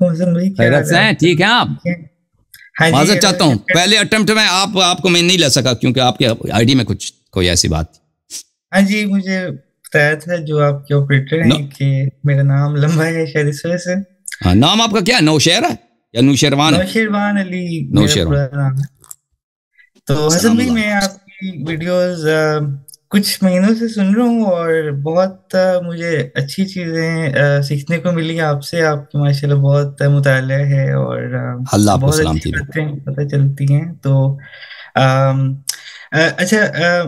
علیکم حسن بھائی، کیا خیرت سے ہیں؟ ٹھیک ہیں آپ؟ ہاں جی، معذرت چاہتا ہوں، پہلے اٹمپٹ میں آپ کو میں نہیں لے سکا کیونکہ آپ کے آئی ڈی میں کچھ کوئی ایسی بات تھی۔ ہاں جی، مجھے بتایا تھا جو آپ کے آپریٹر ہیں کہ میرا نام لمبا ہے شاید اس وجہ سے۔ ہاں، نام آپ کا کیا ہے؟ نوشہر ہے یا نوشیروان ہے؟ نوشیروان علی میرا نوشیروان۔ پورا نام ہے۔ تو حسن بھائی، میں آپ کی ویڈیوز کچھ مہینوں سے سن رہا ہوں اور بہت مجھے اچھی چیزیں سیکھنے کو ملی آپ سے۔ آپ کی ماشاءاللہ بہت مطالعہ ہے اور اللہ آپ کو بہت سلامتی اچھی دے۔ باتیں پتہ چلتی ہیں۔ تو اچھا،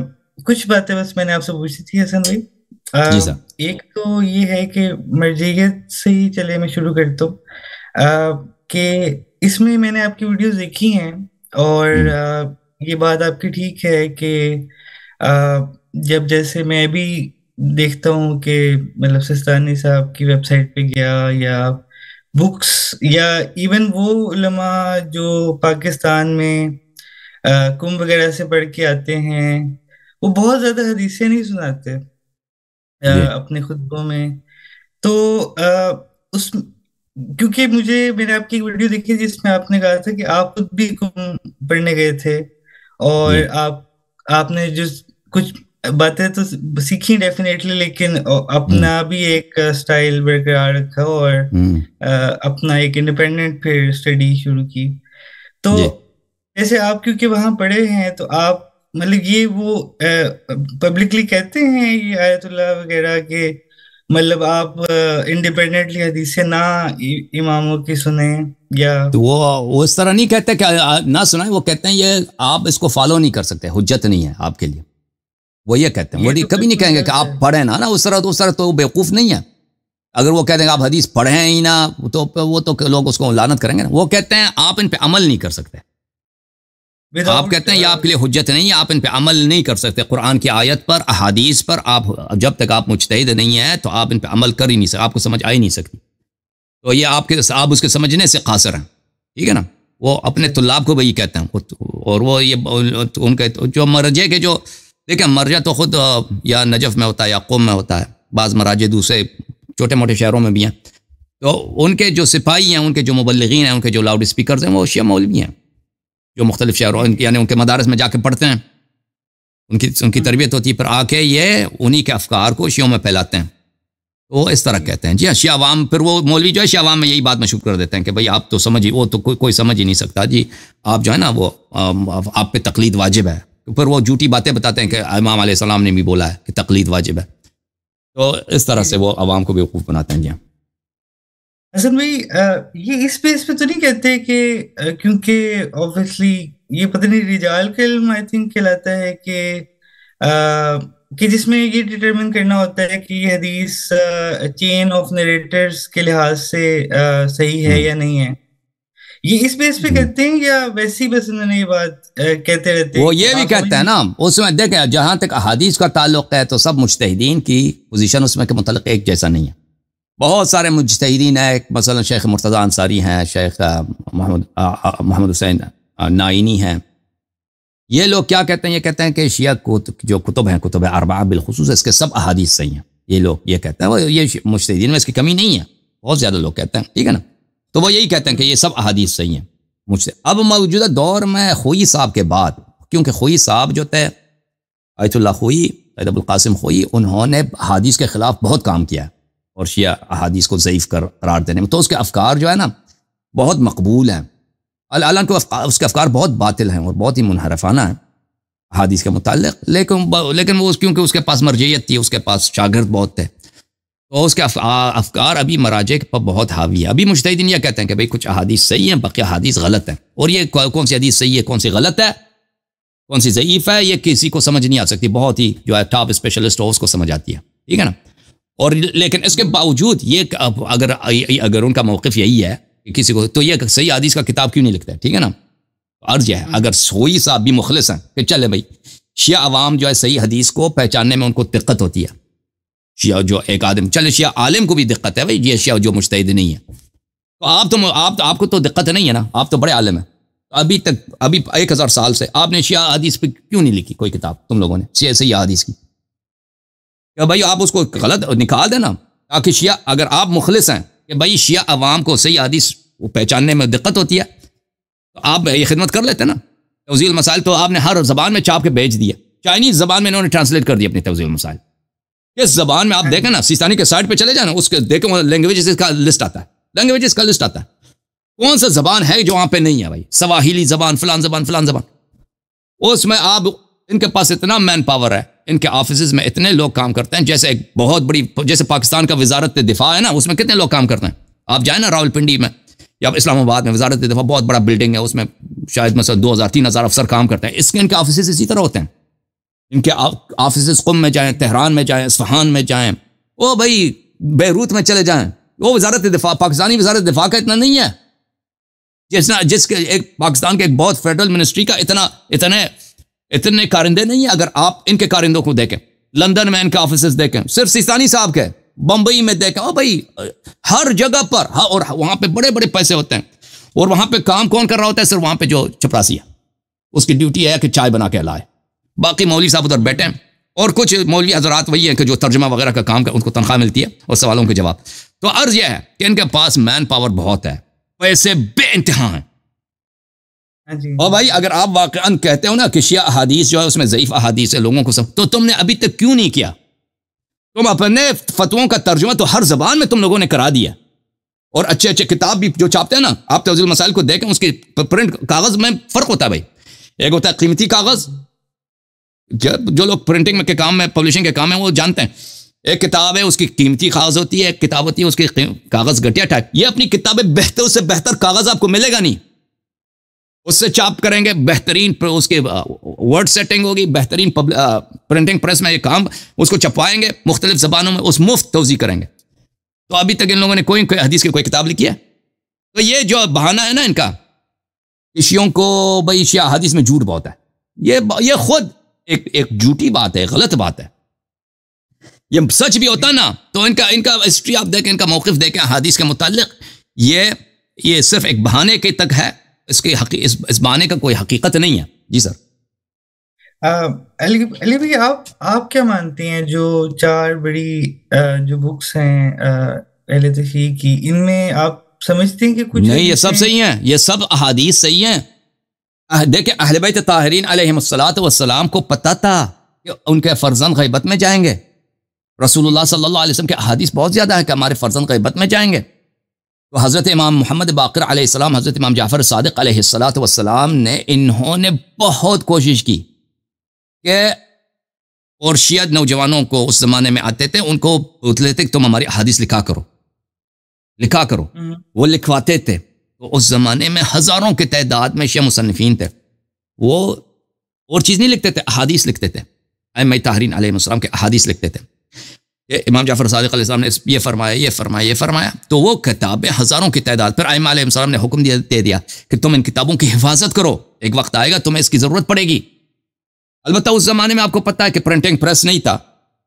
کچھ باتیں بس میں نے آپ سے پوچھی تھی حسن بھائی۔ جی سر۔ ایک تو یہ ہے کہ مرجعیت سے ہی چلے میں شروع کرتا ہوں کہ اس میں نے آپ کی ویڈیوز دیکھی ہیں اور یہ بات آپ کی ٹھیک ہے کہ جب جیسے میں بھی دیکھتا ہوں کہ مطلب سستانی صاحب کی ویب سائٹ پہ گیا یا بکس یا ایون وہ علماء جو پاکستان میں کمبھ وغیرہ سے پڑھ کے آتے ہیں، وہ بہت زیادہ حدیثیں نہیں سناتے اپنے خطبوں میں۔ تو اس کیونکہ میں نے آپ کی ویڈیو دیکھی جس میں آپ نے کہا تھا کہ آپ خود بھی پڑھنے گئے تھے اور آپ نے جو کچھ باتیں تو سیکھی ڈیفینیٹلی، لیکن اپنا بھی ایک سٹائل برقرار رکھا اور اپنا ایک انڈیپینڈنٹ پھر اسٹڈی شروع کی۔ تو جیسے آپ کیونکہ وہاں پڑھے ہیں تو آپ مطلب یہ وہ پبلکلی کہتے ہیں یہ آیت اللہ وغیرہ کہ مطلب آپ انڈیپینڈنٹلی حدیثیں نہ اماموں کی سنیں، یا تو وہ اس طرح نہیں کہتے کہ نہ سنائیں، وہ کہتے ہیں یہ آپ اس کو فالو نہیں کر سکتے، حجت نہیں ہے آپ کے لیے، وہ یہ کہتے ہیں۔ وہ کبھی نہیں کہیں گے کہ آپ پڑھیں نا اس طرح تو بیوقوف نہیں ہے۔ اگر وہ کہتے ہیں کہ آپ حدیث پڑھیں ہی نہ تو وہ تو لوگ اس کو لعنت کریں گے نا۔ وہ کہتے ہیں آپ ان پہ عمل نہیں کر سکتے، آپ کہتے ہیں یہ آپ کے لیے حجت نہیں ہے، آپ ان پہ عمل نہیں کر سکتے، قرآن کی آیت پر، احادیث پر آپ جب تک آپ مجتہد نہیں ہیں تو آپ ان پہ عمل کر ہی نہیں سکتے، آپ کو سمجھ آ ہی نہیں سکتی۔ تو یہ آپ اس کے سمجھنے سے قاصر ہیں، ٹھیک ہے نا۔ وہ اپنے طلاب کو بھی یہ کہتے ہیں، اور وہ یہ ان کے جو مرجع کے جو دیکھیں، مرجع تو خود یا نجف میں ہوتا ہے یا قم میں ہوتا ہے، بعض مراجع دوسرے چھوٹے موٹے شہروں میں بھی ہیں۔ تو ان کے جو سپاہی ہیں، ان کے جو مبلغین ہیں، ان کے جو لاؤڈ اسپیکرز ہیں، وہ شیعہ مولوی ہیں جو مختلف شہروں یعنی ان کے مدارس میں جا کے پڑھتے ہیں، ان کی تربیت ہوتی ہے، پھر آ کے یہ انہی کے افکار کو شیعوں میں پھیلاتے ہیں۔ وہ اس طرح کہتے ہیں۔ جی ہاں، شیعہ عوام، پھر وہ مولوی جو ہے شیعہ عوام میں یہی بات مشہور کر دیتے ہیں کہ بھائی آپ تو سمجھ، وہ تو کوئی سمجھ ہی نہیں سکتا جی، آپ جو ہے نا وہ آپ پہ تقلید واجب ہے۔ پھر وہ جھوٹی باتیں بتاتے ہیں کہ امام علیہ السلام نے بھی بولا ہے کہ تقلید واجب ہے۔ تو اس طرح سے وہ عوام کو بیوقوف بناتے ہیں۔ جی ہاں حسن بھائی، یہ اس بیس پہ تو نہیں کہتے کہ کیونکہ اوبویسلی یہ پتہ نہیں رجال کا علم آئی تھنک کہلاتا ہے کہ جس میں یہ ڈٹرمن کرنا ہوتا ہے کہ یہ حدیث چین آف نریٹرز کے لحاظ سے صحیح ہے یا نہیں ہے، یہ اس بیس پہ کہتے ہیں یا ویسی بس انہوں نے یہ بات کہتے رہتے ہیں؟ وہ یہ بھی کہتے ہیں نا، اس میں دیکھیں جہاں تک احادیث کا تعلق ہے تو سب مجتہدین کی پوزیشن اس میں کے متعلق ایک جیسا نہیں ہے۔ بہت سارے مجتہدین ہیں، مثلا شیخ مرتضیٰ انصاری ہیں، شیخ محمد حسین نائینی ہیں۔ یہ لوگ کیا کہتے ہیں؟ یہ کہتے ہیں کہ شیعہ کو جو کتب ہیں، کتب اربعہ بالخصوص، اس کے سب احادیث صحیح ہیں۔ یہ لوگ یہ کہتے ہیں، یہ مجتہدین میں اس کی کمی نہیں ہے، بہت زیادہ لوگ کہتے ہیں، ٹھیک ہے نا۔ تو وہ یہی کہتے ہیں کہ یہ سب احادیث صحیح ہیں مجھ سے۔ اب موجودہ دور میں خوئی صاحب کے بعد، کیونکہ خوئی صاحب جو تھے آیت اللہ خوئی، سید ابو القاسم خوئی، انہوں نے احادیث کے خلاف بہت کام کیا ہے اور شیعہ احادیث کو ضعیف قرار دینے میں، تو اس کے افکار جو ہے نا بہت مقبول ہیں، حالانکہ اس کے افکار بہت باطل ہیں اور بہت ہی منحرفانہ ہیں احادیث کے متعلق، لیکن وہ کیونکہ اس کے پاس مرجعیت تھی، اس کے پاس شاگرد بہت تھے، تو اس کے افکار ابھی مراجع پر بہت حاوی ہے۔ ابھی مجتہدین یہ کہتے ہیں کہ بھئی کچھ احادیث صحیح ہیں، باقی احادیث غلط ہیں، اور یہ کون سی حدیث صحیح ہے، کون سی غلط ہے، کون سی ضعیف ہے، یہ کسی کو سمجھ نہیں آ سکتی، بہت ہی جو ہے ٹاپ اسپیشلسٹ ہو اس کو سمجھ آتی ہے، ٹھیک ہے نا۔ اور لیکن اس کے باوجود یہ اگر ان کا موقف یہی ہے کہ کسی کو تو یہ صحیح حدیث کا کتاب کیوں نہیں لکھتا ہے، ٹھیک ہے نا۔ عرض یہ ہے اگر سوئی صاحب بھی مخلص ہیں کہ چلے بھائی شیعہ عوام جو ہے صحیح حدیث کو پہچاننے میں ان کو دقت ہوتی ہے، شیعہ جو ایک آدم چلے شیعہ عالم کو بھی دقت ہے، بھائی یہ شیعہ جو مجتہد نہیں ہے، تو آپ کو تو دقت نہیں ہے نا، آپ تو بڑے عالم ہیں، ابھی 1000 سال سے آپ نے شیعہ حدیث پہ کیوں نہیں لکھی کوئی کتاب تم لوگوں نے صحیح حدیث کی؟ کہ بھائی آپ اس کو غلط نکال دینا، تاکہ شیعہ، اگر آپ مخلص ہیں کہ بھائی شیعہ عوام کو صحیح حدیث وہ پہچاننے میں دقت ہوتی ہے. تو آپ یہ خدمت کر لیتے نا, توضیح المسائل تو آپ نے ہر زبان میں چھاپ کے بھیج دیا. چائنیز زبان میں انہوں نے ٹرانسلیٹ کر دیا اپنی توضیح المسائل. اس زبان میں آپ دیکھیں نا, سیستانی کے سائٹ پہ چلے جائیں نا, اس کے دیکھیں لینگویجز کا لسٹ آتا ہے, لینگویجز کا لسٹ آتا ہے. کون سا زبان ہے جو وہاں پہ نہیں ہے بھائی؟ سواحیلی زبان, فلان زبان, فلان زبان. اس میں آپ, ان کے پاس اتنا مین پاور ہے, ان کے آفیسز میں اتنے لوگ کام کرتے ہیں, جیسے ایک بہت بڑی, جیسے پاکستان کا وزارت دفاع ہے نا, اس میں کتنے لوگ کام کرتے ہیں. آپ جائیں نا راول پنڈی میں یا اسلام آباد میں, وزارت دفاع بہت بڑا بلڈنگ ہے, اس میں شاید مثلا 2000-3000 افسر کام کرتے ہیں. اس کے ان کے آفیسز اسی طرح ہوتے ہیں. ان کے آفیسز قم میں جائیں, تہران میں جائیں, اصفہان میں جائیں, وہ بھائی بیروت میں چلے جائیں, وہ وزارت دفاع, پاکستانی وزارت دفاع کا اتنا نہیں ہے جس کے ایک پاکستان کے ایک بہت فیڈرل منسٹری کا اتنے کارندے نہیں ہیں. اگر آپ ان کے کارندوں کو دیکھیں, لندن میں ان کے آفیسز دیکھیں, صرف سیستانی صاحب کے, بمبئی میں دیکھیں, بھائی ہر جگہ پر, اور وہاں پہ بڑے بڑے پیسے ہوتے ہیں. اور وہاں پہ کام کون کر رہا ہوتا ہے؟ صرف وہاں پہ جو چپراسی ہے, اس کی ڈیوٹی ہے کہ چائے بنا کے لائے. باقی مولوی صاحب ادھر بیٹھے ہیں, اور کچھ مولوی حضرات وہی ہیں کہ جو ترجمہ وغیرہ کا کام کر, ان کو تنخواہ ملتی ہے اور سوالوں کے جواب. تو عرض یہ ہے کہ ان کے پاس مین پاور بہت ہے, پیسے بے انتہا ہیں. اور بھائی اگر آپ واقعاً کہتے ہو نا کہ شیعہ احادیث جو ہے اس میں ضعیف احادیث ہے لوگوں کو سب, تو تم نے ابھی تک کیوں نہیں کیا؟ تم اپنے فتووں کا ترجمہ تو ہر زبان میں تم لوگوں نے کرا دیا, اور اچھے اچھے کتاب بھی جو چھاپتے ہیں نا, آپ توضیح المسائل کو دیکھیں, اس کی پرنٹ کاغذ میں فرق ہوتا ہے بھائی. ایک ہوتا ہے قیمتی کاغذ, جو لوگ پرنٹنگ میں کے کام میں, پبلشنگ کے کام میں, وہ جانتے ہیں. ایک کتاب ہے اس کی قیمتی کاغذ ہوتی ہے, ایک کتاب ہوتی ہے اس کی کاغذ گھٹیا ٹائپ. یہ اپنی کتابیں بہتر سے بہتر کاغذ آپ کو ملے گا نہیں, اس سے چاپ کریں گے, بہترین اس کے ورڈ سیٹنگ ہوگی, بہترین پرنٹنگ پریس میں یہ کام, اس کو چھپوائیں گے مختلف زبانوں میں, اس مفت توزیع کریں گے. تو ابھی تک ان لوگوں نے کوئی حدیث کی کوئی کتاب لکھی ہے؟ تو یہ جو بہانہ ہے نا ان کا, شیعوں کو بھائی شیعہ حدیث میں جھوٹ بہت ہے, یہ خود ایک جھوٹی بات ہے, غلط بات ہے. یہ سچ بھی ہوتا نا تو ان کا ہسٹری آپ دیکھیں, ان کا موقف دیکھیں حدیث کے متعلق, یہ صرف ایک بہانے کے تک ہے, اس بہانے کا کوئی حقیقت نہیں ہے. جی سر. علی بھائی, آپ کیا مانتے ہیں جو 4 بڑی جو بکس ہیں اہل تشیع کی, ان میں آپ سمجھتے ہیں کہ کچھ نہیں؟ یہ سب صحیح ہیں, یہ سب احادیث صحیح ہیں. دیکھیں اہل بیت طاہرین علیہم الصلوۃ والسلام کو پتہ تھا کہ ان کے فرزند غیبت میں جائیں گے. رسول اللہ صلی اللہ علیہ وسلم کے احادیث بہت زیادہ ہے کہ ہمارے فرزند غیبت میں جائیں گے. تو حضرت امام محمد باقر علیہ السلام, حضرت امام جعفر صادق علیہ الصلوۃ والسلام انہوں نے بہت کوشش کی کہ, اور شیعہ نوجوانوں کو اس زمانے میں آتے تھے, ان کو بولتے تھے کہ تم ہماری احادیث لکھا کرو. وہ لکھواتے تھے. تو اس زمانے میں ہزاروں کی تعداد میں شیعہ مصنفین تھے, وہ اور چیز نہیں لکھتے تھے, احادیث لکھتے تھے. ائمہ طاہرین علیہ السلام کے احادیث لکھتے تھے. امام جعفر صادق علیہ السلام نے یہ فرمایا, تو وہ کتابیں ہزاروں کی تعداد. پھر ائمہ علیہ السلام نے حکم دے دیا کہ تم ان کتابوں کی حفاظت کرو, ایک وقت آئے گا تمہیں اس کی ضرورت پڑے گی. البتہ اس زمانے میں آپ کو پتہ ہے کہ پرنٹنگ پریس نہیں تھا,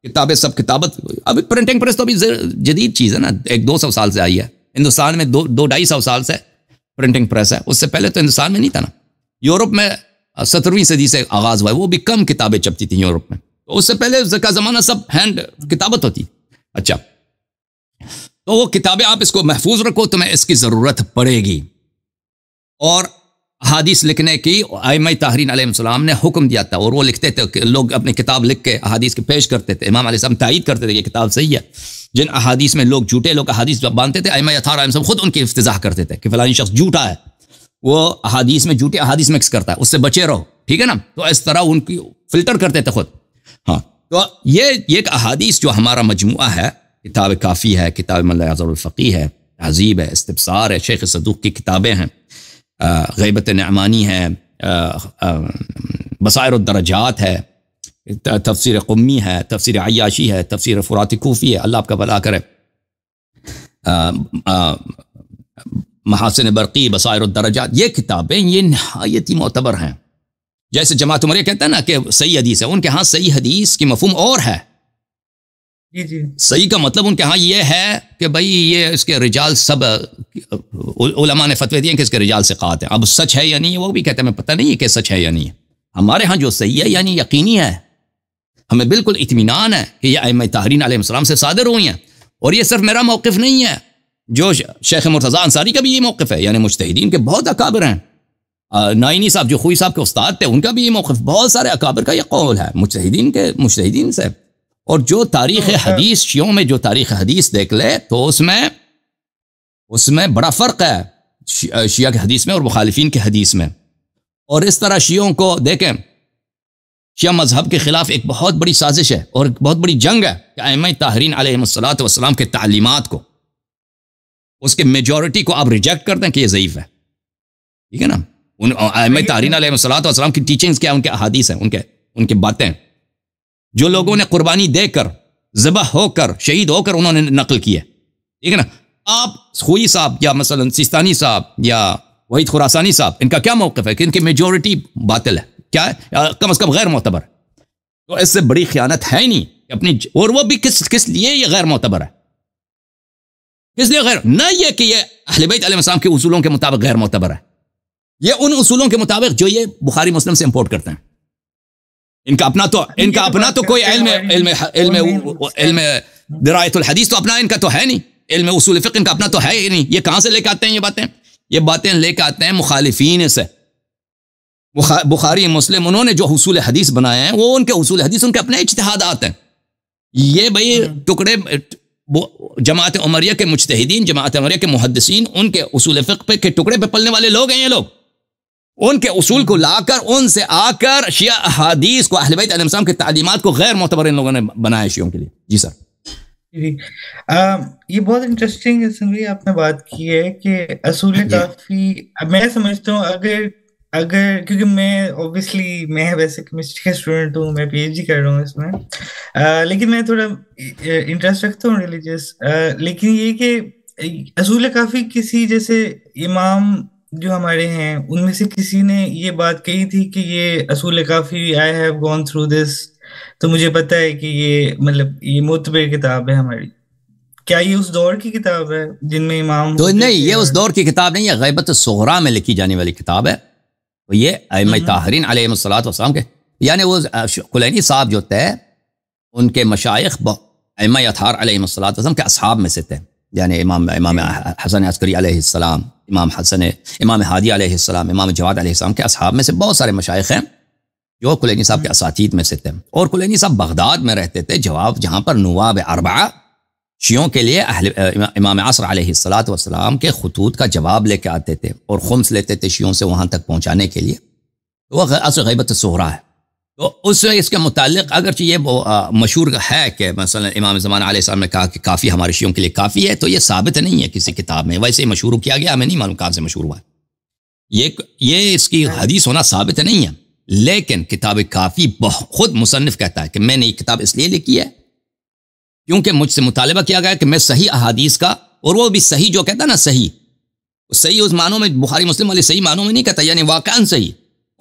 کتابیں سب کتابت. ابھی پرنٹنگ پریس تو ابھی جدید چیز ہے نا, 100-200 سال سے آئی ہے. ہندوستان میں 200-250 سال سے پرنٹنگ پریس ہے, اس سے پہلے تو ہندوستان میں نہیں تھا نا. یورپ میں 17ویں صدی سے آغاز ہوا ہے, وہ بھی کم کتابیں چھپتی تھیں یورپ میں. تو اس سے پہلے کا زمانہ سب ہینڈ کتابت ہوتی. اچھا, تو وہ کتابیں آپ اس کو محفوظ رکھو, تمہیں اس کی ضرورت پڑے گی. اور احادیث لکھنے کی ائمہ طاہرین علیہ السلام نے حکم دیا تھا, اور وہ لکھتے تھے کہ لوگ اپنی کتاب لکھ کے احادیث کے پیش کرتے تھے. امام علیہ السلام تائید کرتے تھے کہ یہ کتاب صحیح ہے. جن احادیث میں جھوٹے لوگ احادیث باندھتے تھے, ائمہ اطہار علیہ السلام خود ان کی افتضاح کرتے تھے کہ فلانی شخص جھوٹا ہے, وہ احادیث میں جھوٹے احادیث مکس کرتا ہے, اس سے بچے رہو, ٹھیک ہے نا. تو اس طرح ان کی فلٹر کرتے تھے خود. ہاں, تو یہ ایک احادیث جو ہمارا مجموعہ ہے, کتاب کافی ہے, کتاب من لا یعذر الفقیہ ہے, تہذیب ہے, استبصار ہے, شیخ صدوق کی کتابیں ہیں, غیبت نعمانی ہے, بصائر الدرجات ہے, تفسیر قمی ہے, تفسیر عیاشی ہے, تفسیر فرات کوفی ہے, اللہ آپ کا بھلا کرے, محاسن برقی, بصائر الدرجات. یہ کتابیں یہ نہایت ہی معتبر ہیں. جیسے جماعت عمریہ کہتا ہے نا کہ صحیح حدیث ہے, ان کے ہاں صحیح حدیث کی مفہوم اور ہے. جی صحیح کا مطلب ان کے ہاں یہ ہے کہ بھائی یہ اس کے رجال, سب علماء نے فتوی دیے کہ اس کے رجال ثقات ہیں. اب سچ ہے یا نہیں وہ بھی کہتے ہیں, ہمیں پتہ نہیں ہے کہ سچ ہے یا نہیں ہے. ہمارے ہاں جو صحیح ہے یعنی یقینی ہے, ہمیں بالکل اطمینان ہے کہ یہ ائمہ طاہرین علیہ السلام سے صادر ہوئی ہیں. اور یہ صرف میرا موقف نہیں ہے, جو شیخ مرتضیٰ انصاری کا بھی یہ موقف ہے، یعنی مجتہدین کے بہت اکابر ہیں، نائینی صاحب جو خوئی صاحب کے استاد تھے ان کا بھی یہ موقف، بہت سارے اکابر کا یہ قول ہے مجتہدین سے. اور جو تاریخ حدیث شیعوں میں جو تاریخ حدیث دیکھ لے تو اس میں بڑا فرق ہے شیعہ کے حدیث میں اور مخالفین کے حدیث میں. اور اس طرح شیعوں کو دیکھیں، شیعہ مذہب کے خلاف ایک بہت بڑی سازش ہے اور ایک بہت بڑی جنگ ہے کہ ائمہ طاہرین علیہم الصلوۃ والسلام کے تعلیمات کو، اس کے میجورٹی کو آپ ریجیکٹ کرتے ہیں کہ یہ ضعیف ہے. ٹھیک ہے نا، ان ائمہ طاہرین علیہم الصلوۃ والسلام کی ٹیچنگز کیا، ان کے احادیث ہیں، ان کے باتیں جو لوگوں نے قربانی دے کر، ذبح ہو کر، شہید ہو کر انہوں نے نقل کی ہے. ٹھیک ہے نا، آپ خوئی صاحب یا مثلا سیستانی صاحب یا وحید خراسانی صاحب، ان کا کیا موقف ہے کہ ان کی میجورٹی باطل ہے، کیا ہے، کم از کم غیر معتبر ہے. تو اس سے بڑی خیانت ہے ہی نہیں اپنی، اور وہ بھی کس لیے یہ غیر معتبر ہے، کس لیے غیر، نہ یہ کہ یہ اہل بیت علیہ السلام کے اصولوں کے مطابق غیر معتبر ہے، یہ ان اصولوں کے مطابق جو یہ بخاری مسلم سے امپورٹ کرتے ہیں. ان کا اپنا تو کوئی علم درایت الحدیث تو اپنا ان کا تو ہے نہیں، علم اصول فقہ ان کا اپنا تو ہے ہی نہیں. یہ کہاں سے لے کے آتے ہیں یہ باتیں لے کے آتے ہیں مخالفین سے. بخاری مسلم انہوں نے جو اصول حدیث بنائے ہیں وہ ان کے اصول حدیث ان کے اپنے اجتہادات ہیں. یہ بھئی ٹکڑے جماعت عمریہ کے مجتہدین، جماعت عمریہ کے محدثین، ان کے اصول فقہ کے ٹکڑے پہ پلنے والے لوگ ہیں. یہ لوگ ان کے اصول کو لا کر ان سے آ کر شیعہ احادیث کو، اہل بیت علیہ السلام کی تعلیمات کو غیر معتبر ان لوگوں نے بنایا شیعوں کے لیے. جی سر. جی یہ بہت انٹرسٹنگ ہے آپ نے بات کی ہے کہ اصول کافی، میں سمجھتا ہوں اگر کیونکہ میں ویسے کیمسٹری کا اسٹوڈنٹ ہوں، میں پی ایچ ڈی کر رہا ہوں اس میں، لیکن میں تھوڑا انٹرسٹ رکھتا ہوں ریلیجیس، لیکن یہ کہ اصول کافی کسی جیسے امام جو ہمارے ہیں ان میں سے کسی نے یہ بات کہی تھی کہ یہ اصول کافی I have gone through this, تو مجھے پتا ہے کہ یہ مطلب یہ معتبر کتاب ہے ہماری. کیا یہ اس دور کی کتاب ہے جن میں امام تو نہیں، یہ اس دور کی کتاب نہیں، یہ غیبت الصغریٰ میں لکھی جانے والی کتاب ہے. یہ ائمہ طاہرین علیہم الصلوۃ والسلام کے، یعنی وہ کلینی صاحب جو تھے ان کے مشائخ ائمہ اطہار علیہم الصلوۃ والسلام کے اصحاب میں سے تھے. یعنی امام حسن عسکری علیہ السلام، امام ہادی علیہ السلام، امام جواد علیہ السلام کے اصحاب میں سے بہت سارے مشائخ ہیں جو کلینی صاحب کے اساتید میں سے تھے. اور کلینی صاحب بغداد میں رہتے تھے، جہاں پر نواب اربعہ شیعوں کے لیے امام عصر علیہ الصلوۃ والسلام کے خطوط کا جواب لے کے آتے تھے اور خمس لیتے تھے شیعوں سے وہاں تک پہنچانے کے لیے. وہ اصل غیبت الصغریٰ ہے. تو اس کے متعلق اگرچہ یہ مشہور ہے کہ مثلا امام زمان علیہ السلام نے کہا کہ کافی ہمارے شیعوں کے لیے کافی ہے، تو یہ ثابت نہیں ہے کسی کتاب میں، ویسے ہی مشہور کیا گیا، ہمیں نہیں معلوم کہاں سے مشہور ہوا ہے. یہ اس کی حدیث ہونا ثابت نہیں ہے. لیکن کتاب کافی خود مصنف کہتا ہے کہ میں نے یہ کتاب اس لیے لکھی ہے کیونکہ مجھ سے مطالبہ کیا گیا کہ میں صحیح احادیث کا، اور وہ بھی صحیح جو کہتا ہے نا، صحیح اس معنوں میں بخاری مسلم والی صحیح معنوں میں نہیں کہتا، یعنی واقعاً صحیح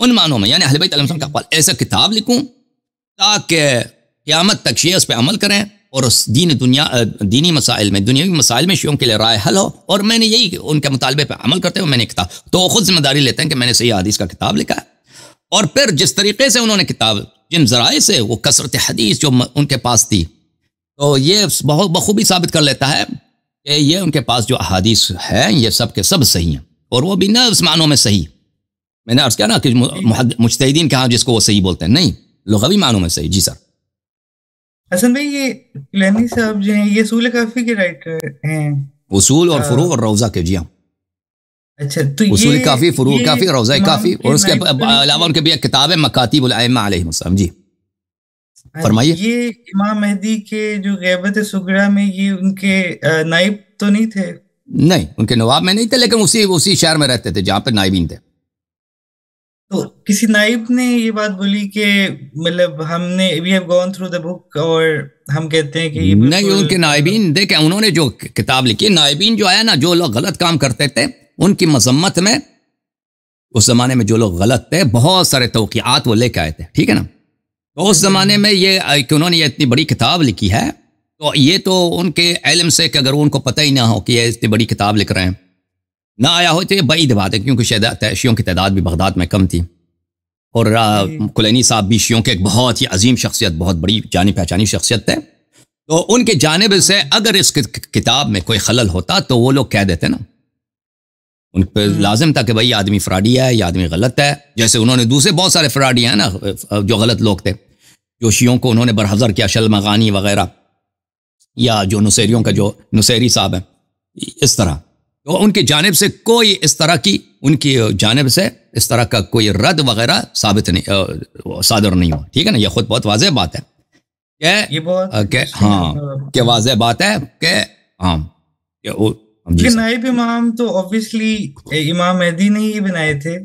ان معنوں میں، یعنی اہل بیت علیہ السلام کا قول، ایسا کتاب لکھوں تاکہ قیامت تک شیعہ اس پہ عمل کریں اور اس دینی مسائل میں، دنیاوی مسائل میں شیعوں کے لیے رائے حل ہو. اور میں نے یہی ان کے مطالبے پہ عمل کرتے ہوئے میں نے کتاب، تو وہ خود ذمہ داری لیتے ہیں کہ میں نے صحیح حدیث کا کتاب لکھا ہے. اور پھر جس طریقے سے انہوں نے کتاب، جن ذرائع سے وہ کثرت حدیث جو ان کے پاس تھی، تو یہ بہت بخوبی ثابت کر لیتا ہے کہ یہ ان کے پاس جو احادیث ہیں یہ سب کے سب صحیح ہیں، اور وہ بھی نہ اس معنوں میں صحیح، میں نے عرض کیا نا کہ مجتہدین کہاں جس کو وہ صحیح بولتے ہیں، نہیں، لغوی معنوں میں صحیح. جی سر. حسن بھائی، یہ کلینی صاحب جو ہیں یہ اصول کافی کے رائٹر ہیں، اصول اور فروع اور روضہ کے. جی ہاں. اچھا، تو اصول کافی، فروع کافی، روضہ کافی، اور اس کے علاوہ ان کے بھی ایک کتاب ہے مکاتیب الائمہ علیہم السلام. جی فرمائیے. یہ امام مہدی کے جو غیبت صغریٰ میں یہ ان کے نائب تو نہیں تھے؟ نہیں، ان کے نواب میں نہیں تھے، لیکن اسی شہر میں رہتے تھے جہاں پہ نائبین تھے. تو کسی نائب نے یہ بات بولی کہ مطلب ہم نے we have gone through the book, اور ہم کہتے ہیں کہ یہ نہیں، ان کے نائبین دیکھیں، انہوں نے جو کتاب لکھی، نائبین جو ہے نا، جو لوگ غلط کام کرتے تھے ان کی مذمت میں، اس زمانے میں جو لوگ غلط تھے بہت سارے توقیعات وہ لے کے آئے تھے. ٹھیک ہے نا. تو اس زمانے میں یہ کہ انہوں نے یہ اتنی بڑی کتاب لکھی ہے، تو یہ تو ان کے علم سے کہ اگر ان کو پتہ ہی نہ ہو کہ یہ اتنی بڑی کتاب لکھ رہے ہیں، نہ آیا ہو تو یہ بعید بات ہے، کیونکہ شیعوں کی تعداد بھی بغداد میں کم تھی، اور کلینی صاحب بھی شیعوں کے ایک بہت ہی عظیم شخصیت، بہت بڑی جانی پہچانی شخصیت تھے. تو ان کے جانب سے اگر اس کتاب میں کوئی خلل ہوتا تو وہ لوگ کہہ دیتے نا، ان پہ لازم تھا کہ بھائی یہ آدمی فراڈی ہے، یہ آدمی غلط ہے. جیسے انہوں نے دوسرے بہت سارے فراڈی ہیں نا جو غلط لوگ تھے، جو شیعوں کو انہوں نے برحضر کیا، شلمغانی وغیرہ، یا جو نصیریوں کا جو نصیری صاحب ہیں، اس طرح. تو ان کی جانب سے کوئی اس طرح کی، ان کی جانب سے اس طرح کا کوئی رد وغیرہ ثابت نہیں، صادر نہیں ہوا. ٹھیک ہے نا، یہ خود بہت واضح بات ہے کہ ہاں، کہ واضح بات ہے کہ ہاں کہ نائب امام تو اوبویسلی امام مہدی نے ہی بنائے تھے،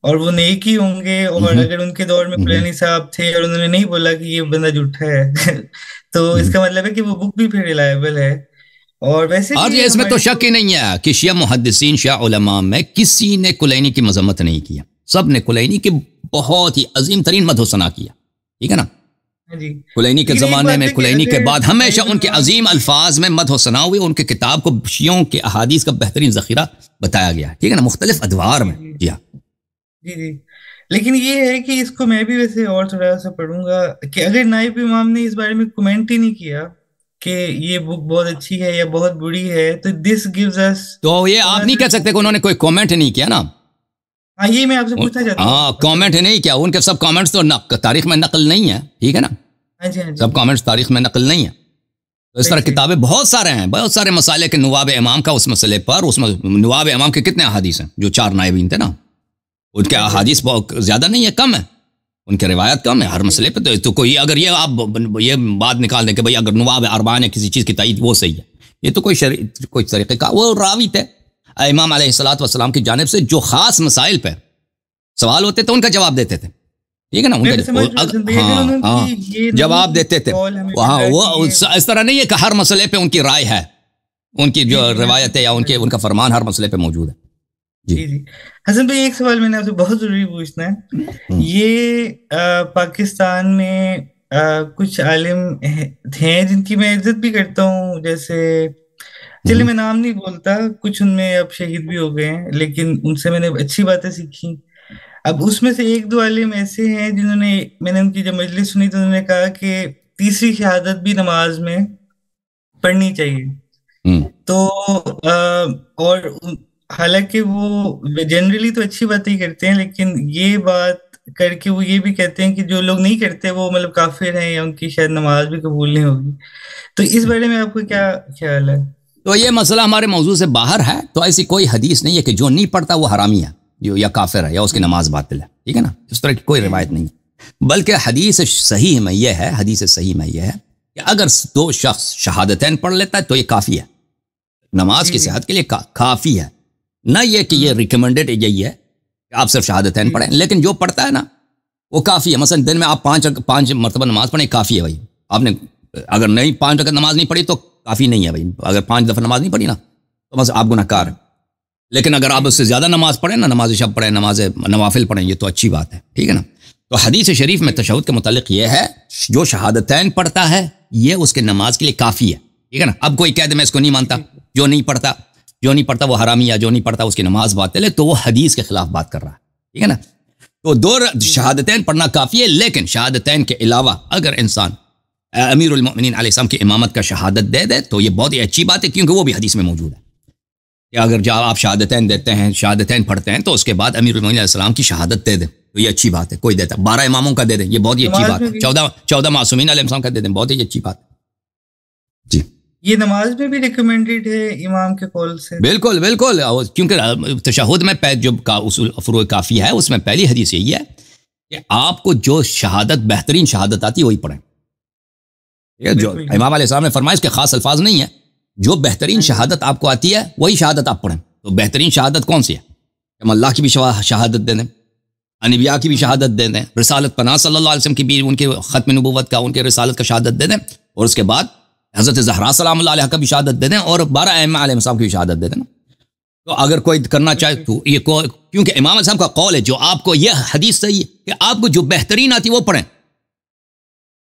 اور وہ نیک ہی ہوں گے. اور اگر ان کے دور میں کلینی صاحب تھے اور انہوں نے نہیں بولا کہ یہ بندہ جھوٹا ہے تو اس کا مطلب ہے کہ وہ بک بھی پھر ریلائبل ہے. اور ویسے اس میں تو شک ہی نہیں ہے کہ شیعہ محدثین، شیعہ علماء میں کسی نے کلینی کی مذمت نہیں کیا، سب نے کلینی کی بہت ہی عظیم ترین مدح و ثنا کیا. ٹھیک ہے نا، کلینی کے زمانے میں، کلینی کے بعد ہمیشہ ان کے عظیم الفاظ میں مدح و ثنا ہوئی. ان کے کتاب کو شیعوں کے احادیث کا بہترین ذخیرہ بتایا گیا. ٹھیک ہے نا، مختلف ادوار میں. جی ہاں جی. لیکن یہ ہے کہ اس کو میں بھی ویسے اور تھوڑا سا پڑھوں گا کہ اگر نائب امام نے اس بارے میں کمنٹ ہی نہیں کیا کہ یہ بک بہت اچھی ہے یا بہت بری ہے، تو دس گیوز اس، تو یہ آپ نہیں کہہ سکتے کہ انہوں نے کوئی کامنٹ نہیں کیا نا. ہاں، یہ میں آپ سے پوچھنا چاہتا ہوں. ہاں، کامنٹ نہیں کیا. ان کے سب کامنٹس تو تاریخ میں نقل نہیں ہے. ٹھیک ہے نا، سب کامنٹس تاریخ میں نقل نہیں ہے. تو اس طرح کتابیں بہت سارے ہیں، بہت سارے مسائل کے نواب امام کا اس مسئلے پر. اس میں نواب امام کے کتنے احادیث ہیں؟ جو 4 نائبین تھے نا، ان کے احادیث بہت زیادہ نہیں ہے، کم ہے، ان کے روایت کم ہے ہر مسئلے پہ. تو کوئی اگر یہ آپ یہ بات نکال دیں کہ بھئی اگر نواب اربعہ نے کسی چیز کی تائید، وہ صحیح ہے، یہ تو کوئی طریقے کا. وہ راوی تھے امام علیہ الصلوۃ والسلام کی جانب سے، جو خاص مسائل پہ سوال ہوتے تھے ان کا جواب دیتے تھے. ٹھیک ہے نا، ان کا جواب دیتے تھے. ہاں، وہ اس طرح نہیں ہے کہ ہر مسئلے پہ ان کی رائے ہے، ان کی جو روایت ہے یا ان کا فرمان ہر مسئلے پہ موجود ہے. جی حسن بھائی، ایک سوال میں نے آپ سے بہت ضروری پوچھنا ہے. یہ پاکستان میں کچھ عالم ہیں جن کی میں عزت بھی کرتا ہوں، جیسے چلے میں نام نہیں بولتا، کچھ ان میں اب شہید بھی ہو گئے ہیں، لیکن ان سے میں نے اچھی باتیں سیکھی. اب اس میں سے 1-2 عالم ایسے ہیں جنہوں نے، میں نے ان کی جب مجلس سنی تو انہوں نے کہا کہ تیسری شہادت بھی نماز میں پڑھنی چاہیے. تو اور حالانکہ وہ جنرلی تو اچھی باتیں کرتے ہیں، لیکن یہ بات کر کے وہ یہ بھی کہتے ہیں کہ جو لوگ نہیں کرتے وہ مطلب کافر ہیں، یا ان کی شاید نماز بھی قبول نہیں ہوگی. تو اس بارے میں آپ کو کیا خیال ہے؟ تو یہ مسئلہ ہمارے موضوع سے باہر ہے. تو ایسی کوئی حدیث نہیں ہے کہ جو نہیں پڑھتا وہ حرامی ہے، جو یا کافر ہے، یا اس کی نماز باطل ہے. ٹھیک ہے نا، اس طرح کی کوئی روایت نہیں ہے. بلکہ حدیث صحیح میں یہ ہے کہ اگر 2 شخص شہادتین پڑھ لیتا ہے تو یہ کافی ہے، نماز کی صحت کے لیے کافی ہے. نہ یہ کہ یہ ریکمنڈڈ یہی ہے کہ آپ صرف شہادتین پڑھیں، لیکن جو پڑھتا ہے نا وہ کافی ہے. مثلا دن میں آپ 5 مرتبہ نماز پڑھیں، کافی ہے بھائی. آپ نے اگر نہیں 5 رکعت نماز نہیں پڑھی تو کافی نہیں ہے بھائی. اگر 5 دفعہ نماز نہیں پڑھی نا تو بس آپ گنہگار ہیں. لیکن اگر آپ اس سے زیادہ نماز پڑھیں نا، نماز شب پڑھیں، نماز نوافل پڑھیں، یہ تو اچھی بات ہے. ٹھیک ہے نا. تو حدیث شریف میں تشہد کے متعلق یہ ہے، جو شہادتین پڑھتا ہے یہ اس کے نماز کے لیے کافی ہے. ٹھیک ہے نا. اب کوئی کہہ دے میں اس کو نہیں مانتا، جو نہیں پڑھتا وہ حرامی، یا جو نہیں پڑھتا اس کی نماز باطل ہے، تو وہ حدیث کے خلاف بات کر رہا ہے. ٹھیک ہے نا. تو 2 شہادتین پڑھنا کافی ہے. لیکن شہادتین کے علاوہ اگر انسان امیر المؤمنین علیہ السلام کی امامت کا شہادت دے دے تو یہ بہت ہی اچھی بات ہے، کیونکہ وہ بھی حدیث میں موجود ہے کہ اگر جب آپ شہادتین دیتے ہیں، شہادتین پڑھتے ہیں، تو اس کے بعد امیر المؤمنین علیہ السلام کی شہادت دے دیں تو یہ اچھی بات ہے. کوئی دیتا 12 اماموں کا دے دیں، یہ بہت ہی اچھی بات ہے. 14 معصومین علیہ السلام کا دے دیں، بہت ہی اچھی بات ہے. جی، یہ نماز میں بھی ریکمینڈڈ ہے امام کے قول سے. بالکل، کیونکہ تشہد میں جو اصول فروع کافی ہے اس میں پہلی حدیث یہی ہے کہ آپ کو جو شہادت بہترین شہادت آتی ہے وہی پڑھیں. جو امام علیہ السلام نے فرمایا، اس کے خاص الفاظ نہیں ہیں، جو بہترین شہادت آپ کو آتی ہے وہی شہادت آپ پڑھیں. تو بہترین شہادت کون سی ہے؟ ہم اللہ کی بھی شہادت دے دیں، انبیاء کی بھی شہادت دے دیں، رسالت پناہ صلی اللہ علیہ وسلم کی بھی، ان کے ختم نبوت کا، ان کے رسالت کا شہادت دے دیں، اور اس کے بعد حضرت زہرا سلام اللہ علیہ کا بھی شہادت دے دیں، اور 12 ائمہ علیہ السلام کی بھی شہادت دے دیں. تو اگر کوئی کرنا چاہے تو یہ کیونکہ امام علیہ السلام کا قول ہے، جو آپ کو یہ حدیث صحیح ہے کہ آپ کو جو بہترین آتی ہے وہ پڑھیں.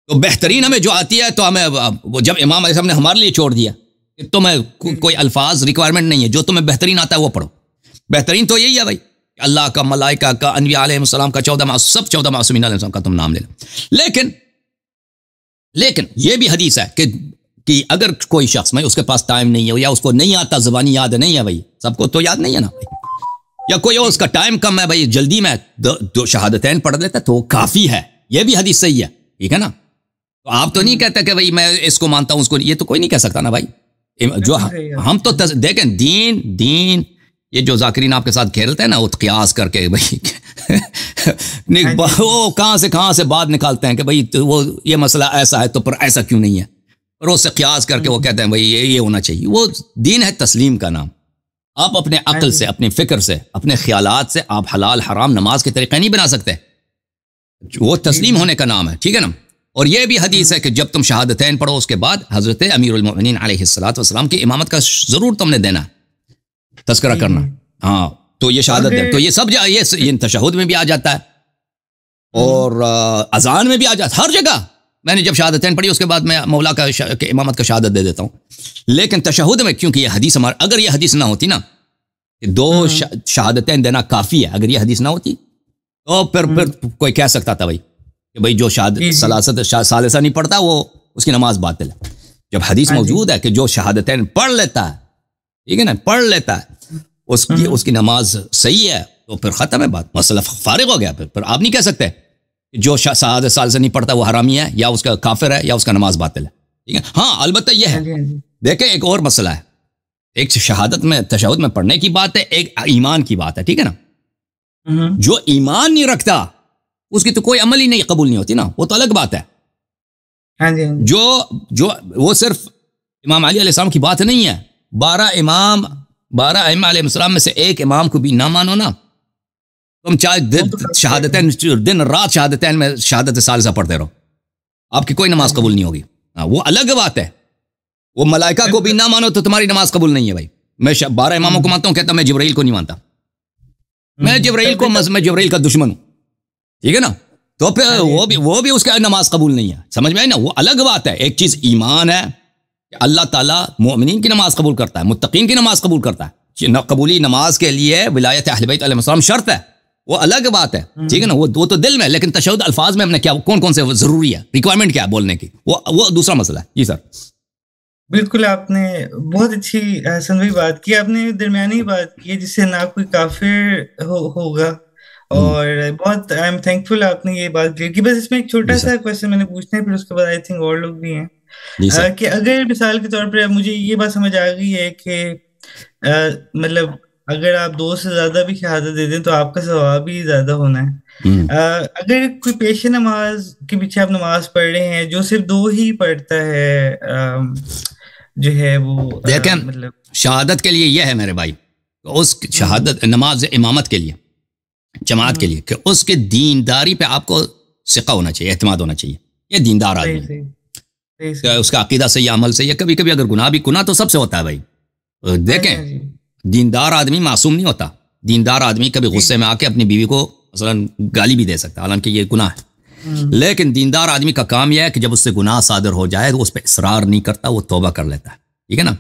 تو بہترین ہمیں جو آتی ہے تو ہمیں، جب امام علیہ السلام نے ہمارے لیے چھوڑ دیا کہ تمہیں کوئی الفاظ ریکوائرمنٹ نہیں ہے، جو تمہیں بہترین آتا ہے وہ پڑھو. بہترین تو یہی ہے بھائی، اللہ کا، ملائکہ کا، انبیاء علیہ السلام کا، 14 معصومین علیہ السلام کا تم نام لے لو. لیکن یہ بھی حدیث ہے کہ کہ اگر کوئی شخص میں اس کے پاس ٹائم نہیں ہے یا اس کو نہیں آتا زبانی یاد نہیں ہے بھائی, سب کو تو یاد نہیں ہے نا بھائی, یا کوئی اس کا ٹائم کم ہے بھائی, جلدی میں دو شہادتین پڑھ لیتا تو کافی ہے, یہ بھی حدیث صحیح ہے, ٹھیک ہے نا. تو آپ تو نہیں کہتے کہ بھائی میں اس کو مانتا ہوں اس کو, یہ تو کوئی نہیں کہہ سکتا نا بھائی. جو ہم تو دیکھیں دین یہ جو ذاکرین آپ کے ساتھ کھیلتے ہیں نا, وہ قیاس کر کے بھائی وہ کہاں سے بات نکالتے ہیں کہ بھائی وہ یہ مسئلہ ایسا ہے تو پر ایسا کیوں نہیں ہے, اور اس سے قیاس کر کے وہ کہتے ہیں بھائی یہ ہونا چاہیے. وہ دین ہے تسلیم کا نام. آپ اپنے عقل سے, اپنی فکر سے, اپنے خیالات سے آپ حلال حرام نماز کے طریقے نہیں بنا سکتے, وہ تسلیم ہونے کا نام ہے, ٹھیک ہے نا. اور یہ بھی حدیث ہے کہ جب تم شہادتین پڑھو اس کے بعد حضرت امیر المؤمنین علیہ الصلوۃ والسلام کی امامت کا ضرور تم نے دینا ہے, تذکرہ کرنا. ہاں تو یہ شہادت ہے, تو یہ سب یہ تشہد میں بھی آ جاتا ہے اور اذان میں بھی آ جاتا ہے, ہر جگہ. میں نے جب شہادتین پڑھی اس کے بعد میں مولا کا امامت کا شہادت دے دیتا ہوں. لیکن تشہد میں کیونکہ یہ حدیث اگر یہ حدیث نہ ہوتی نا کہ 2 شہادتین دینا کافی ہے, اگر یہ حدیث نہ ہوتی تو پھر کوئی کہہ سکتا تھا بھائی کہ بھائی جو ثلاثت ثالثہ نہیں پڑھتا وہ اس کی نماز باطل ہے. جب حدیث موجود ہے کہ جو شہادتین پڑھ لیتا ہے, ٹھیک ہے نا, پڑھ لیتا ہے, اس کی نماز صحیح ہے, تو پھر ختم ہے بات, مسئلہ فارغ ہو گیا. پھر آپ نہیں کہہ سکتے جو شہادت ثالثہ نہیں پڑھتا وہ حرامی ہے یا اس کا کافر ہے یا اس کا نماز باطل ہے, ٹھیک ہے. ہاں البتہ یہ ہے, دیکھیں ایک اور مسئلہ ہے, ایک شہادت میں تشہد میں پڑھنے کی بات ہے, ایک ایمان کی بات ہے, ٹھیک ہے نا. جو ایمان نہیں رکھتا اس کی تو کوئی عمل ہی نہیں قبول نہیں ہوتی نا, وہ تو الگ بات ہے. جو وہ صرف امام علی علیہ السلام کی بات نہیں ہے, 12 ائمہ علیہ السلام میں سے ایک امام کو بھی نہ مانو نا, تم چاہے شہادتین دن رات شہادتین میں شہادت ثالثہ پڑھتے رہو, آپ کی کوئی نماز قبول نہیں ہوگی. وہ الگ بات ہے. وہ ملائکہ کو بھی نہ مانو تو تمہاری نماز قبول نہیں ہے بھائی. میں 12 اماموں کو مانتا ہوں, کہتا میں جبرائیل کو نہیں مانتا, میں جبرائیل کا دشمن ہوں, ٹھیک ہے نا. تو پھر وہ بھی اس کا نماز قبول نہیں ہے, سمجھ میں آئی نا. وہ الگ بات ہے. ایک چیز ایمان ہے کہ اللہ تعالیٰ مومنین کی نماز قبول کرتا ہے, متقین کی نماز قبول کرتا ہے. قبولی نماز کے لیے ولایت اہل بیت علیہ السلام شرط ہے, وہ الگ بات ہے, ٹھیک ہے نا. وہ تو دل میں, لیکن تشہد الفاظ میں ہم نے کیا کون سے ضروری ہے, ریکوائرمنٹ کیا ہے بولنے کی, وہ دوسرا مسئلہ ہے. جی سر. بالکل, آپ نے بہت اچھی حسن بھائی بات کی, آپ نے درمیانی بات کی جس سے نہ کوئی کافر ہوگا, اور بہت آئی ایم تھینکفل آپ نے یہ بات کلیئر کی. بس اس میں ایک چھوٹا سا کویسچن میں نے پوچھنا ہے, پھر اس کے بعد آئی تھنک اور لوگ بھی ہیں, کہ اگر مثال کے طور پر مجھے یہ بات سمجھ آ گئی ہے کہ مطلب اگر آپ 2 سے زیادہ بھی شہادت دے دیں تو آپ کا ثواب بھی زیادہ ہونا ہے. اگر کوئی پیش نماز کے پیچھے آپ نماز پڑھ رہے ہیں جو صرف 2 ہی پڑھتا ہے, جو ہے وہ دیکھیں مطلب شہادت کے لیے یہ ہے میرے بھائی, اس شہادت نماز امامت کے لیے, جماعت کے لیے, کہ اس کے دینداری پہ آپ کو ثقہ ہونا چاہیے, اعتماد ہونا چاہیے. یہ دیندار آدمی ہے, اس کا عقیدہ سے یا عمل سے, یا کبھی کبھی اگر گناہ تو سب سے ہوتا ہے بھائی. دیکھیں دیندار آدمی معصوم نہیں ہوتا. دیندار آدمی کبھی غصے میں آ کے اپنی بیوی کو مثلا گالی بھی دے سکتا, حالانکہ یہ گناہ ہے. لیکن دیندار آدمی کا کام یہ ہے کہ جب اس سے گناہ صادر ہو جائے تو اس پہ اصرار نہیں کرتا, وہ توبہ کر لیتا ہے, ٹھیک ہے نا.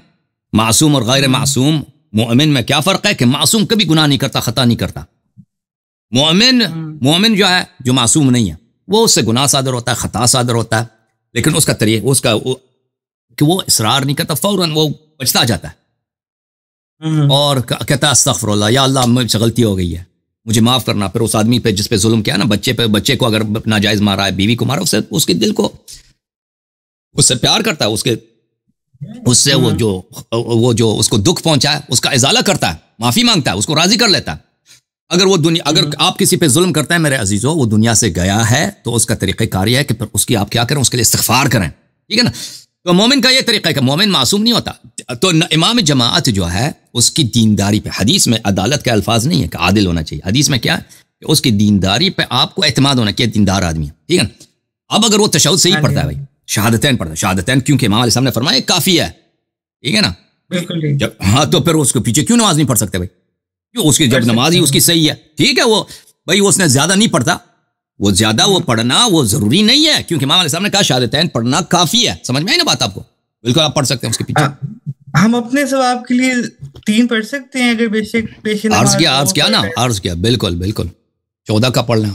معصوم اور غیر معصوم مومن میں کیا فرق ہے کہ معصوم کبھی گناہ نہیں کرتا, خطا نہیں کرتا. مومن جو ہے, جو معصوم نہیں ہے, وہ اس سے گناہ صادر ہوتا ہے, خطا صادر ہوتا ہے, لیکن اس کا طریقہ کہ وہ اصرار نہیں کرتا, فوراً وہ بچتا جاتا ہے اور کہتا ہے استغفر اللہ, یا اللہ مجھ سے غلطی ہو گئی ہے, مجھے معاف کرنا. پھر اس آدمی پہ جس پہ ظلم کیا نا, بچے کو اگر ناجائز مارا ہے, بیوی کو مارا, اس کے دل کو اس سے پیار کرتا ہے, اس سے وہ جو اس کو دکھ پہنچا ہے اس کا ازالہ کرتا ہے, معافی مانگتا ہے, اس کو راضی کر لیتا ہے. اگر آپ کسی پہ ظلم کرتے ہیں میرے عزیزو, وہ دنیا سے گیا ہے تو اس کا طریقہ کار یہ ہے کہ پھر اس کی آپ کیا کریں, اس کے لیے استغفار کریں, ٹھیک ہے نا. تو مومن کا یہ طریقہ ہے کہ مومن معصوم نہیں ہوتا. تو امام جماعت جو ہے اس کی دینداری پہ, حدیث میں عدالت کے الفاظ نہیں ہے کہ عادل ہونا چاہیے, حدیث میں کیا ہے کہ اس کی دینداری پہ آپ کو اعتماد ہونا چاہیے, دیندار آدمی ہے, ٹھیک ہے نا. اب اگر وہ تشہد صحیح پڑھتا ہے بھائی, شہادتین پڑھتا ہے, شہادتین کیونکہ امام علیہ السلام نے فرمایا کافی ہے, ٹھیک ہے نا. ہاں تو پھر اس کو پیچھے کیوں نماز نہیں پڑھ سکتے بھائی, اس کی جب نماز ہی اس کی صحیح ہے, ٹھیک ہے. وہ بھائی اس نے زیادہ نہیں پڑھتا, وہ زیادہ وہ پڑھنا وہ ضروری نہیں ہے, کیونکہ امام علیہ السلام نے کہا شہادتین پڑھنا کافی ہے. سمجھ میں آئی نا بات آپ کو؟ بالکل آپ پڑھ سکتے ہیں اس کے پیچھے. ہم اپنے ثواب کے لیے 3 پڑھ سکتے ہیں اگر پیش نماز عرض کیا بالکل 14 کا پڑھنا.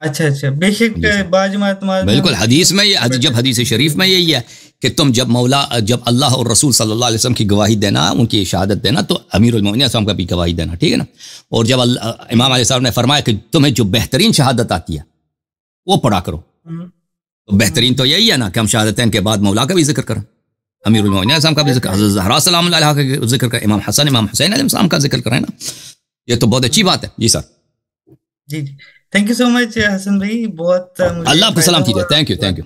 اچھا اچھا، بے شک باجماعت بالکل حدیث میں یہ، جب حدیث شریف میں یہی ہے کہ تم جب جب اللہ اور رسول صلی اللہ علیہ وسلم کی گواہی دینا، ان کی شہادت دینا، تو امیر المومنین السلام کا بھی گواہی دینا، ٹھیک ہے نا. اور جب امام علیہ السلام نے فرمایا کہ تمہیں جو بہترین شہادت آتی ہے وہ پڑھا کرو، تو بہترین تو یہی ہے نا کہ ہم شہادتین کے بعد مولا کا بھی ذکر کریں، امیر المومنین السلام کا بھی ذکر، حضرت زہرا سلام اللہ علیہا کا ذکر کریں، امام حسن امام حسین علیہ السلام کا ذکر کریں نا. یہ تو بہت اچھی بات ہے. جی سر. جی جی، تھینک یو سو مچ حسن بھائی، بہت اللہ آپ کو سلام کیجیے. Thank you.